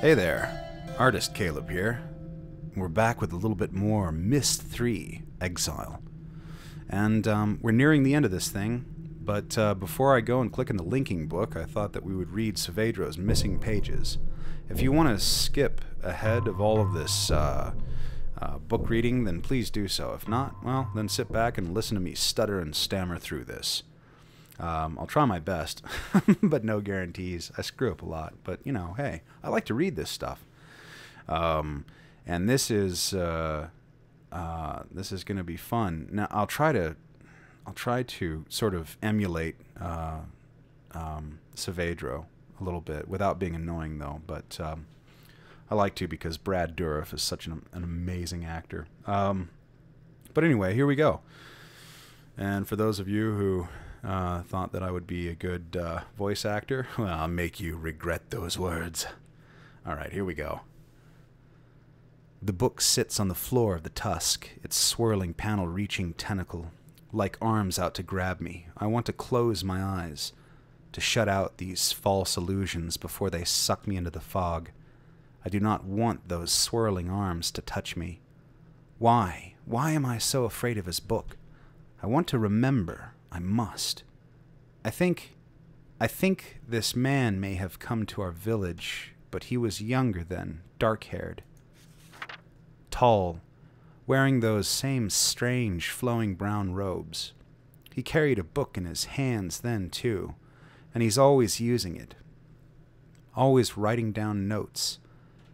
Hey there, artistcaleb here. We're back with a little bit more Myst III, Exile. And we're nearing the end of this thing, but before I go and click in the linking book, I thought that we would read Saavedra's missing pages. If you want to skip ahead of all of this book reading, then please do so. If not, well, then sit back and listen to me stutter and stammer through this. I'll try my best, but no guarantees. I screw up a lot, but you know, hey, I like to read this stuff. And this is going to be fun. Now, I'll try to sort of emulate Saavedra a little bit without being annoying, though. But I like to because Brad Dourif is such an amazing actor. But anyway, here we go. And for those of you who thought that I would be a good voice actor, well, I'll make you regret those words. All right, here we go. The book sits on the floor of the tusk, its swirling panel reaching tentacle, like arms out to grab me. I want to close my eyes, to shut out these false illusions before they suck me into the fog. I do not want those swirling arms to touch me. Why? Why am I so afraid of his book? I want to remember. I must. I think this man may have come to our village, but he was younger then, dark-haired. Tall, wearing those same strange flowing brown robes. He carried a book in his hands then, too, and he's always using it. Always writing down notes.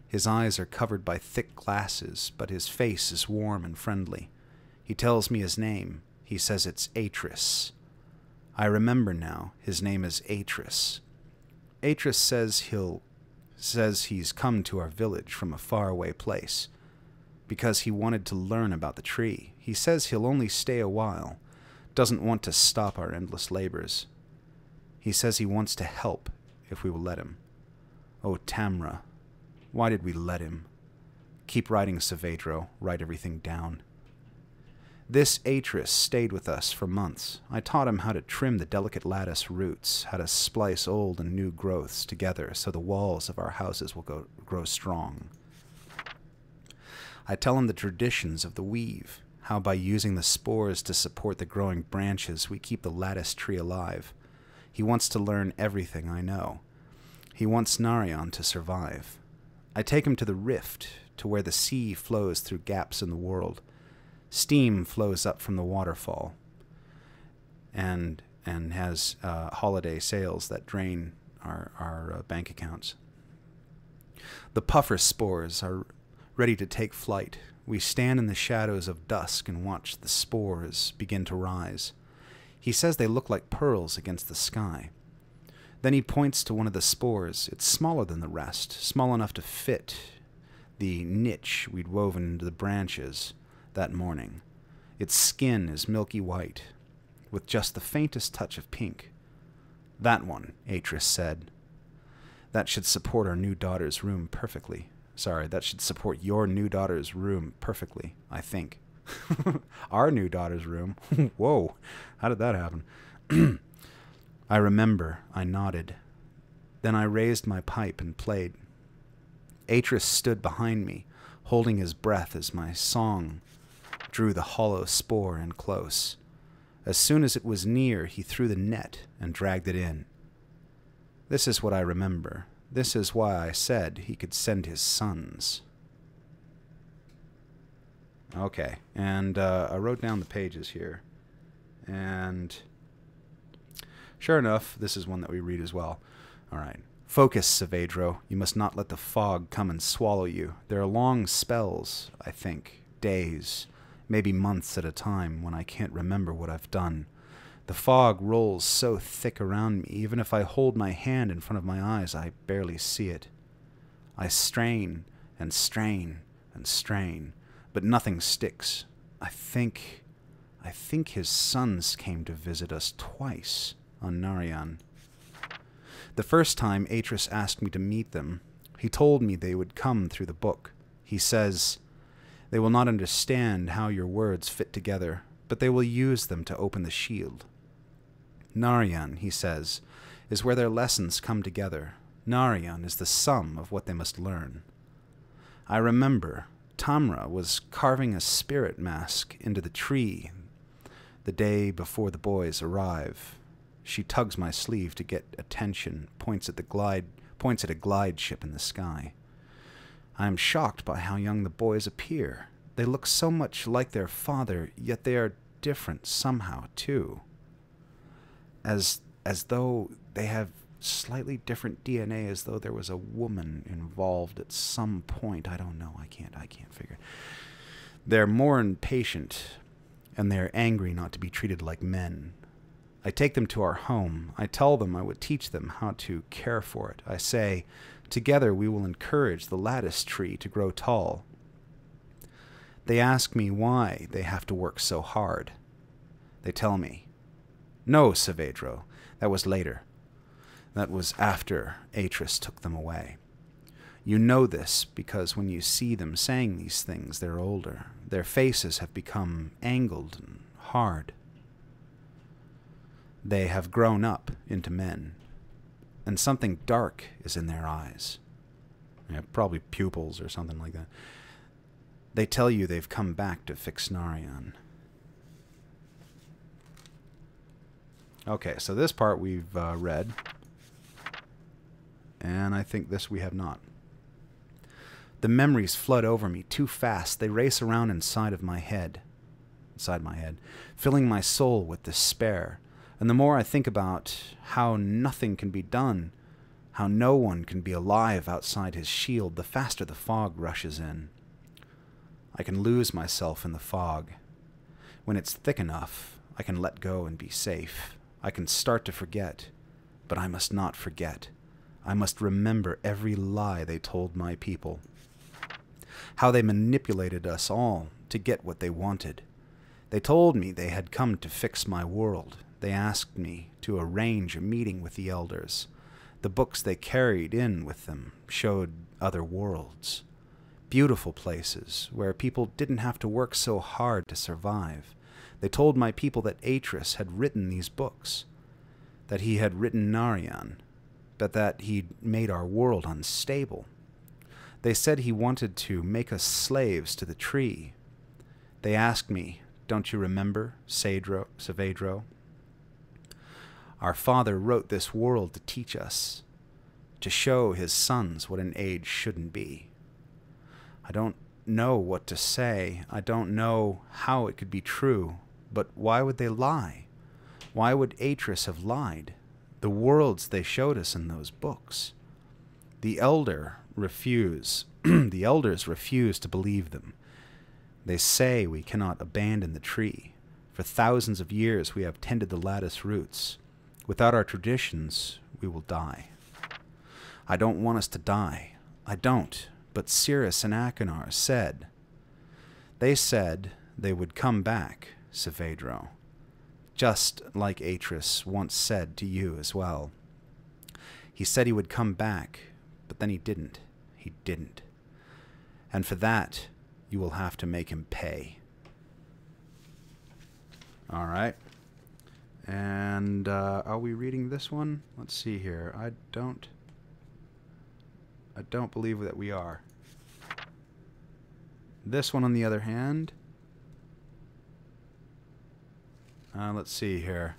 His eyes are covered by thick glasses, but his face is warm and friendly. He tells me his name. He says it's Atris. I remember now. His name is Atris. Atris says he's come to our village from a faraway place because he wanted to learn about the tree. He says he'll only stay a while, doesn't want to stop our endless labors. He says he wants to help if we will let him. Oh, Tamra, why did we let him? Keep writing, Saavedra. Write everything down. This Atris stayed with us for months. I taught him how to trim the delicate lattice roots, how to splice old and new growths together so the walls of our houses will grow strong. I tell him the traditions of the weave, how by using the spores to support the growing branches we keep the lattice tree alive. He wants to learn everything I know. He wants Narayan to survive. I take him to the rift, to where the sea flows through gaps in the world. Steam flows up from the waterfall and has holiday sales that drain our bank accounts. The puffer spores are ready to take flight. We stand in the shadows of dusk and watch the spores begin to rise. He says they look like pearls against the sky. Then he points to one of the spores. It's smaller than the rest, small enough to fit the niche we'd woven into the branches that morning. Its skin is milky white, with just the faintest touch of pink. That one, Atris said. That should support our new daughter's room perfectly. Sorry, that should support your new daughter's room perfectly, I think. Our new daughter's room? Whoa, how did that happen? I remember, I nodded. Then I raised my pipe and played. Atris stood behind me, holding his breath as my song drew the hollow spore in close. As soon as it was near, he threw the net and dragged it in. This is what I remember. This is why I said he could send his sons. Okay, and I wrote down the pages here. And sure enough, this is one that we read as well. All right. Focus, Saavedra. You must not let the fog come and swallow you. There are long spells, I think, days, maybe months at a time, when I can't remember what I've done. The fog rolls so thick around me, even if I hold my hand in front of my eyes, I barely see it. I strain and strain and strain, but nothing sticks. I think his sons came to visit us twice on Narayan. The first time Atris asked me to meet them, he told me they would come through the book. He says, they will not understand how your words fit together, but they will use them to open the shield. Narayan, he says, is where their lessons come together. Narayan is the sum of what they must learn. I remember Tamra was carving a spirit mask into the tree the day before the boys arrive. She tugs my sleeve to get attention, points at a glide ship in the sky. I am shocked by how young the boys appear. They look so much like their father, yet they are different somehow, too. As though they have slightly different DNA, as though there was a woman involved at some point. I don't know. I can't figure. They're more impatient, and they're angry not to be treated like men. I take them to our home. I tell them I would teach them how to care for it. I say, together we will encourage the lattice tree to grow tall. They ask me why they have to work so hard. They tell me, "No, Saavedro, that was later. That was after Atris took them away. You know this because when you see them saying these things, they're older. Their faces have become angled and hard. They have grown up into men, and something dark is in their eyes. Yeah, probably pupils or something like that. They tell you they've come back to fix Narayan." Okay, so this part we've read, and I think this we have not. The memories flood over me too fast. They race around inside my head, filling my soul with despair. And the more I think about how nothing can be done, how no one can be alive outside his shield, the faster the fog rushes in. I can lose myself in the fog. When it's thick enough, I can let go and be safe. I can start to forget, but I must not forget. I must remember every lie they told my people. How they manipulated us all to get what they wanted. They told me they had come to fix my world. They asked me to arrange a meeting with the elders. The books they carried in with them showed other worlds. Beautiful places where people didn't have to work so hard to survive. They told my people that Atris had written these books, that he had written Narayan, but that he'd made our world unstable. They said he wanted to make us slaves to the tree. They asked me, "Don't you remember, Saavedro? Our father wrote this world to teach us, to show his sons what an age shouldn't be." I don't know what to say. I don't know how it could be true, but why would they lie? Why would Atris have lied? The worlds they showed us in those books. The elders refuse to believe them. They say we cannot abandon the tree. For thousands of years we have tended the lattice roots. Without our traditions, we will die. I don't want us to die. I don't. But Cirrus and Akinar said. They said they would come back, Saavedro. Just like Atris once said to you as well. He said he would come back, but then he didn't. He didn't. And for that, you will have to make him pay. All right. And are we reading this one? Let's see here. I don't believe that we are. This one, on the other hand, let's see here.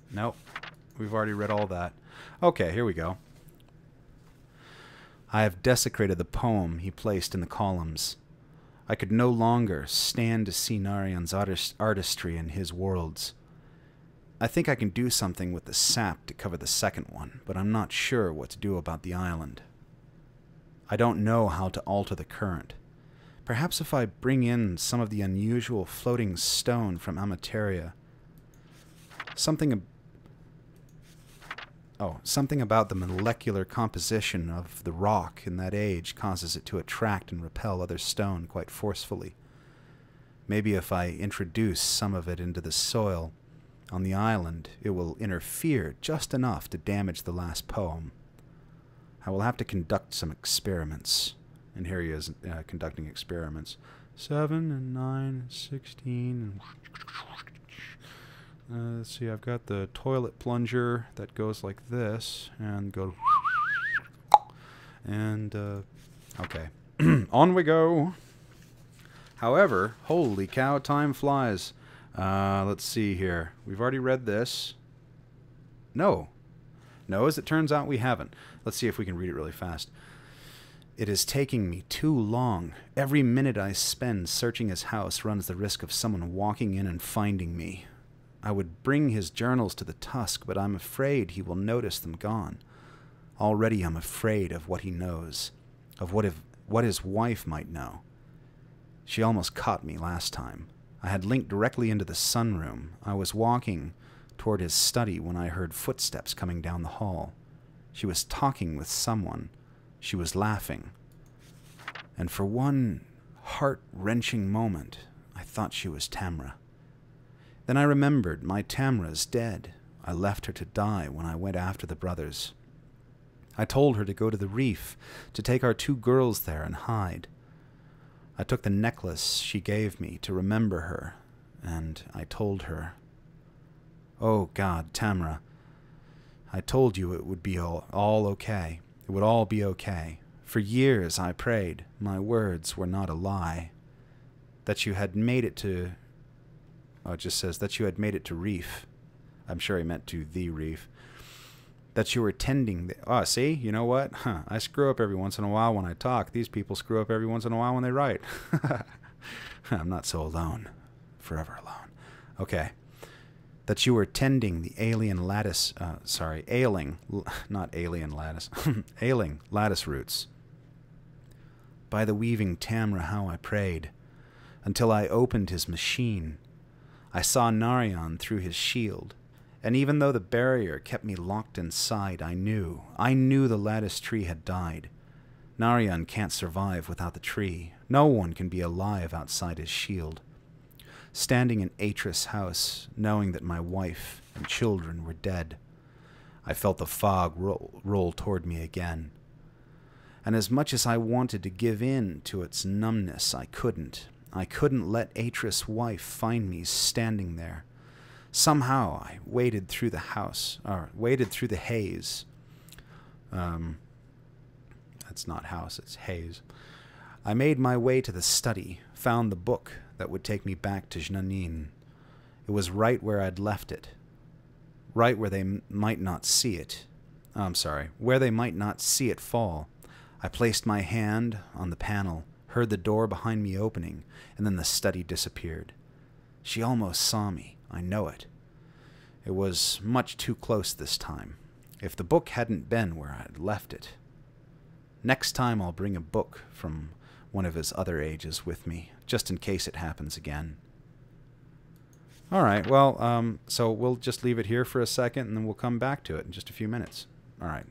Nope. We've already read all that. Okay, here we go. I have desecrated the poem he placed in the columns. I could no longer stand to see Narayan's artistry in his worlds. I think I can do something with the sap to cover the second one, but I'm not sure what to do about the island. I don't know how to alter the current. Perhaps if I bring in some of the unusual floating stone from Amateria. Something about the molecular composition of the rock in that age causes it to attract and repel other stone quite forcefully. Maybe if I introduce some of it into the soil on the island, it will interfere just enough to damage the last poem. I will have to conduct some experiments. And here he is conducting experiments. 7 and 9 and 16. Let's see, I've got the toilet plunger that goes like this, and go... And, okay. On we go! However, holy cow, time flies. Let's see here. We've already read this. No. No, as it turns out, we haven't. Let's see if we can read it really fast. It is taking me too long. Every minute I spend searching his house runs the risk of someone walking in and finding me. I would bring his journals to the tusk, but I'm afraid he will notice them gone. Already I'm afraid of what he knows, of what his wife might know. She almost caught me last time. I had linked directly into the sunroom. I was walking toward his study when I heard footsteps coming down the hall. She was talking with someone. She was laughing. And for one heart-wrenching moment, I thought she was Tamra. Then I remembered my Tamra's dead. I left her to die when I went after the brothers. I told her to go to the reef, to take our 2 girls there and hide. I took the necklace she gave me to remember her, and I told her, "Oh God, Tamra, I told you it would be all okay. It would all be okay. For years I prayed. My words were not a lie. That you had made it to..." Oh, it just says that you had made it to reef. I'm sure he meant to the reef. That you were tending the... Oh, see? You know what? Huh. I screw up every once in a while when I talk. These people screw up every once in a while when they write. I'm not so alone. Forever alone. Okay. That you were tending the alien lattice... ailing... Not alien lattice. Ailing lattice roots. By the weaving Tamra, how I prayed. Until I opened his machine. I saw Narion through his shield. And even though the barrier kept me locked inside, I knew the lattice tree had died. Narion can't survive without the tree. No one can be alive outside his shield. Standing in Atris' house, knowing that my wife and children were dead, I felt the fog roll toward me again. And as much as I wanted to give in to its numbness, I couldn't. I couldn't let Atris' wife find me standing there. Somehow I waded through the haze. That's not house, it's haze. I made my way to the study, found the book that would take me back to Jnanin. It was right where I'd left it. Right where they might not see it. Where they might not see it fall. I placed my hand on the panel, heard the door behind me opening, and then the study disappeared. She almost saw me. I know it. It was much too close this time. If the book hadn't been where I'd left it. Next time I'll bring a book from one of his other ages with me, just in case it happens again. Alright, well, so we'll just leave it here for a second, and then we'll come back to it in just a few minutes. Alright.